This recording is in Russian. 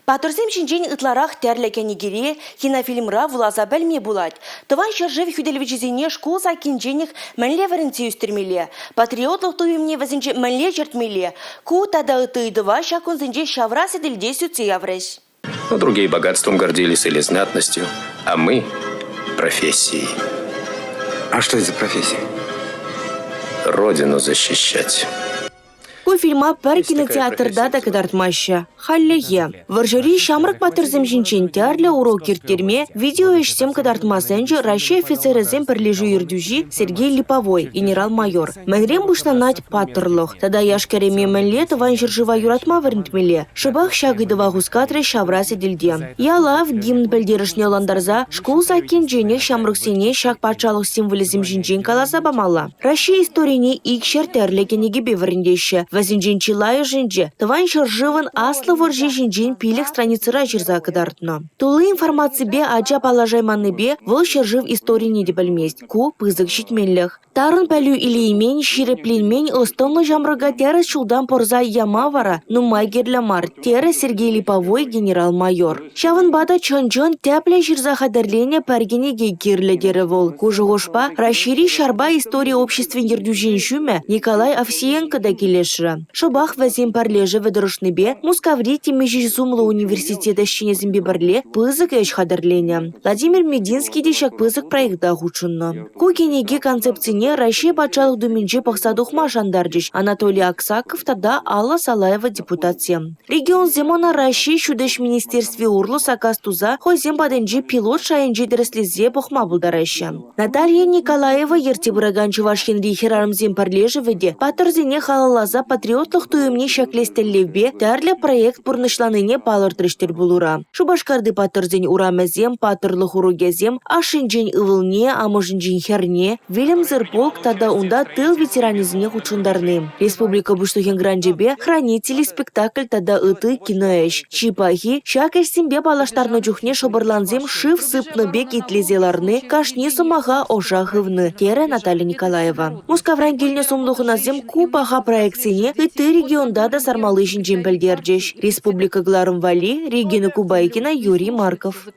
Патырзем шинчен ытларах тәрләкен егере, кинофильмра вуласа бәлме булать. Тыван шаржев хүделвичізіне школ закинженіх мәнле варенце үстірмеле. Патриотлық туымне вазінче мәнле жертмеле. Ку тада ытыйдыва шакун зінче шаврас еділде сүтсе явреш. Но другие богатством гордились или знатностью, а мы профессией. А что это за профессия? Родину защищать. Ку фильма пар кинотеатрда да кадартмаща. Халлеге. Варжари шамрак патырзем жинчен тярле урок киртерме видео ишсем кадартмасенже Россия офицерезем перлежу юрдюжи Сергей Липовой, генерал-майор. Мәнрем бушланать паттырлых. Тада яшкареме мәнле тыван жыржыва юратма варнтмеле. Шыбах шагыдыва гускатре шаврасе дилде. Ялав гимн бельдерышне ландарза школ закин жене шамрак сене шак патшалық символизм жинчен каласа бамалла. Россия историне икшер терлегенеге беварндеше. Вазинжин чилая жинже. Тыван жыржывын аслы воржи жинжин пилек страницыра жирза кадартно. Тулы информации бе аджа положайманы бе вол жыржыв истории не дебальместь. Ку пызык щитменлях. Тарын пәлю или имень ширепленмень остонлы жамрага терес чулдан порза ямавара нумай герлямар. Терес Сергей Липовой, генерал-майор. Шавын бада чон-чон тяпля жирза хадерлене пәргенеге герле деревол. Кужығошпа расшири шарба история обществен ердюжин шуме Николай Овсиенко да келеші. Шыбах вазим парлеже ведрушныбе Мускаври темежи зумлы университета щенезімбе барле пызык эш хадерлене. Владимир Мединский дешак пызык проекта хучынны. Кукенеге концепцияне Россия патшалық думенже пақсадухма жандарджиш Анатолий Аксаков тада Алла Салаева депутация. Регион земона Россия шудеш министерстве урлу сакастуза хозем баденже пилот шайынже дреслезе бухма булдараща. Наталья Николаева ертебыраганчы Чувашхенри херармзем парлеже веде патырзене халалаза патриотлық туымне шаклестеллевбе тәрлі проект пұрнышланыне палыртырыштер булура. Шубашкарды патырзен урамазем, патырлық уругезем, ашынжен ывылне, амыжынжен херне, Вильям Зерполк тада унда тыл ветеранизіне хучындарны. Республика буштухен гранжебе хранители спектакль тада ыты киноэш. Чипахи шакешсембе балаштарны жухне шобырланзем шыв сыпныбе китлезеларны кашне сумаға ошахывны. Тере Наталья Николаева. Мускавран келіне сумлухыназем купаға проекцияне ыты регионда да сармалышын жемпелдерджеш. Республика Гларым Вали, Регина Кубайкина, Юрий Марков.